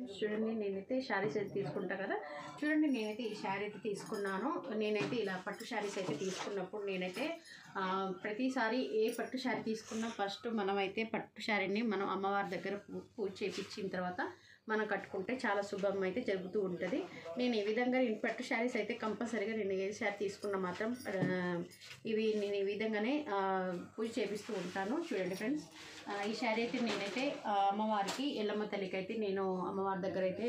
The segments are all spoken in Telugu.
చూడండి నేనైతే శారీస్ అయితే తీసుకుంటా కదా. చూడండి నేనైతే ఈ శారీ అయితే తీసుకున్నాను. నేనైతే ఇలా పట్టు శారీస్ అయితే తీసుకున్నప్పుడు నేనైతే ప్రతిసారి ఏ పట్టు శారీ తీసుకున్నా ఫస్ట్ మనమైతే పట్టు శారీని మనం అమ్మవారి దగ్గర పూజ చేయించిన తర్వాత మనం కట్టుకుంటే చాలా శుభం అయితే జరుగుతూ ఉంటుంది. నేను ఈ విధంగా పట్టు శారీస్ అయితే కంపల్సరీగా నేను ఏ శారీ తీసుకున్నా మాత్రం ఇవి నేను ఈ విధంగానే పూజ చేపిస్తూ ఉంటాను. చూడండి ఫ్రెండ్స్, ఈ శారీ అయితే నేనైతే అమ్మవారికి ఎల్లమ్మ తల్లికి అయితే నేను అమ్మవారి దగ్గర అయితే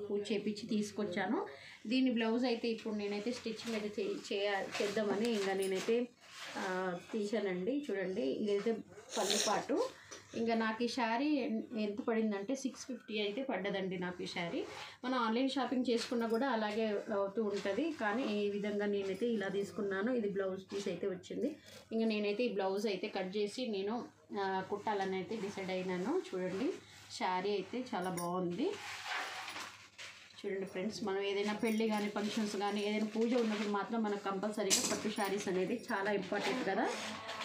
పూజ చేపించి తీసుకొచ్చాను. దీని బ్లౌజ్ అయితే ఇప్పుడు నేనైతే స్టిచ్చింగ్ అయితే చేద్దామని ఇంకా నేనైతే తీసానండి. చూడండి ఇదైతే పళ్ళు పాటు. ఇంకా నాకు ఈ శారీ ఎంత పడిందంటే 650 అయితే పడ్డదండి నాకు ఈ శారీ. మనం ఆన్లైన్ షాపింగ్ చేసుకున్నా కూడా అలాగే అవుతూ ఉంటుంది. కానీ ఈ విధంగా నేనైతే ఇలా తీసుకున్నాను. ఇది బ్లౌజ్ పీస్ అయితే వచ్చింది. ఇంకా నేనైతే ఈ బ్లౌజ్ అయితే కట్ చేసి నేను కుట్టాలని అయితే డిసైడ్ అయినాను. చూడండి శారీ అయితే చాలా బాగుంది. చూడండి ఫ్రెండ్స్, మనం ఏదైనా పెళ్ళి కానీ ఫంక్షన్స్ కానీ ఏదైనా పూజ ఉన్నప్పుడు మాత్రం మనకు కంపల్సరీగా పట్టు శారీస్ అనేది చాలా ఇంపార్టెంట్ కదా.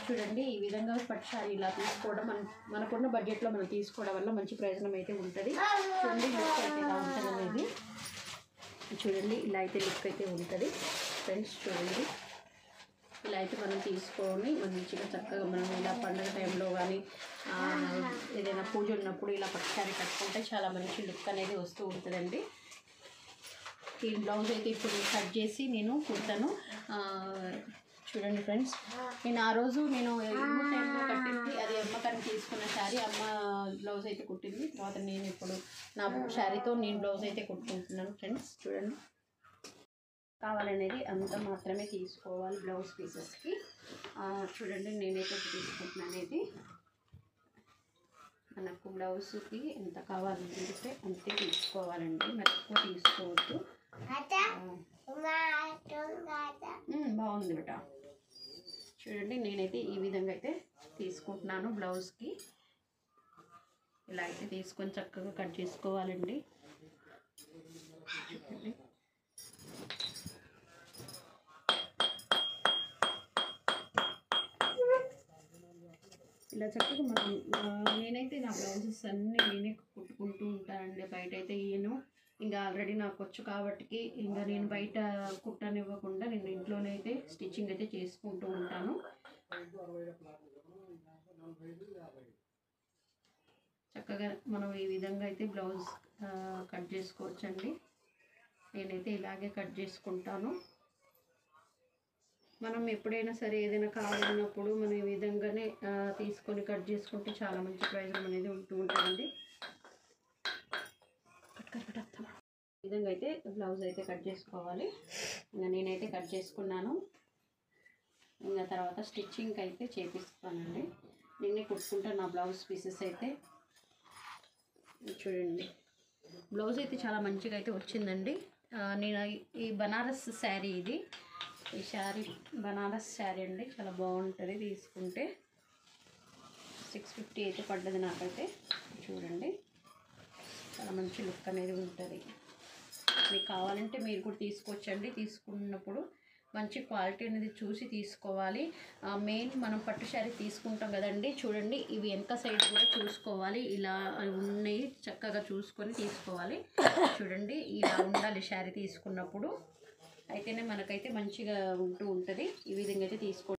చూడండి ఈ విధంగా పట్టు శారీ ఇలా తీసుకోవడం మనకున్న బడ్జెట్లో మనం తీసుకోవడం వల్ల మంచి ప్రయోజనం అయితే ఉంటుంది. చూడండి లుక్ అయితే ఇలా ఉంటుంది అనేది. చూడండి ఇలా అయితే లుక్ అయితే ఉంటుంది ఫ్రెండ్స్. చూడండి ఇలా అయితే మనం తీసుకొని మంచిగా చక్కగా మనం ఇలా పండుగ టైంలో కానీ ఏదైనా పూజ ఉన్నప్పుడు ఇలా పట్టు శారీ కట్టుకుంటే చాలా మంచి లుక్ అనేది వస్తూ ఉంటుందండి. ఈ బ్లౌజ్ అయితే ఇప్పుడు కట్ చేసి నేను కుడతాను. చూడండి ఫ్రెండ్స్, నేను ఆ రోజు నేను ఎన్నో టైంలో కట్టింది అది అమ్మకాన్ని తీసుకున్న శారీ అమ్మ బ్లౌజ్ అయితే కుట్టింది. తర్వాత నేను ఇప్పుడు నా శారీతో నేను బ్లౌజ్ అయితే కుట్టుకుంటున్నాను ఫ్రెండ్స్. చూడండి కావాలనేది అంత మాత్రమే తీసుకోవాలి బ్లౌజ్ పీసెస్కి. చూడండి నేనైతే తీసుకుంటున్నాను. ఇది మనకు బ్లౌజ్కి ఎంత కావాలంటే అంతే తీసుకోవాలండి, మరి ఎక్కువ తీసుకోవద్దు. బాగుంది బేట. చూడండి నేనైతే ఈ విధంగా అయితే తీసుకుంటున్నాను. బ్లౌజ్కి ఇలా అయితే తీసుకొని చక్కగా కట్ చేసుకోవాలండి. చూడండి ఇలా చక్కగా మనం నేనైతే నా బ్లౌజెస్ అన్నీ నేనే కుట్టుకుంటూ ఉంటానండి. బయట అయితే ఈయను ఇంకా ఆల్రెడీ నాకు వచ్చు కాబట్టి ఇంకా నేను బయట కుట్టనివ్వకుండా నేను ఇంట్లోనే అయితే స్టిచ్చింగ్ అయితే చేసుకుంటూ ఉంటాను. చక్కగా మనం ఈ విధంగా అయితే బ్లౌజ్ కట్ చేసుకోవచ్చండి. నేనైతే ఇలాగే కట్ చేసుకుంటాను. మనం ఎప్పుడైనా సరే ఏదైనా కావాలన్నప్పుడు మనం ఈ విధంగానే తీసుకొని కట్ చేసుకుంటే చాలా మంచి ప్రయోజనం అనేది ఉంటూ ఉంటుందండి. ఈ విధంగా అయితే బ్లౌజ్ అయితే కట్ చేసుకోవాలి. ఇంకా నేనైతే కట్ చేసుకున్నాను. ఇంకా తర్వాత స్టిచ్చింగ్ అయితే చేపిస్తానండి. నేనే కుట్టుకుంటాను నా బ్లౌజ్ పీసెస్ అయితే. చూడండి బ్లౌజ్ అయితే చాలా మంచిగా అయితే వచ్చిందండి. నేను ఈ బనారస్ శారీ ఈ శారీ బనారస్ శారీ అండి, చాలా బాగుంటుంది తీసుకుంటే. 650 అయితే పడ్డది నాకైతే. చూడండి చాలా మంచి లుక్ అనేది ఉంటుంది. మీకు కావాలంటే మీరు కూడా తీసుకోవచ్చండి. తీసుకున్నప్పుడు మంచి క్వాలిటీ అనేది చూసి తీసుకోవాలి. మెయిన్ మనం పట్టు శారీ తీసుకుంటాం కదండి. చూడండి ఇవి వెనక సైడ్ కూడా చూసుకోవాలి. ఇలా ఉన్నాయి చక్కగా చూసుకొని తీసుకోవాలి. చూడండి ఇలా ఉండాలి శారీ తీసుకున్నప్పుడు, అయితేనే మనకైతే మంచిగా ఉంటూ ఉంటుంది. ఈ విధంగా అయితే తీసుకోండి.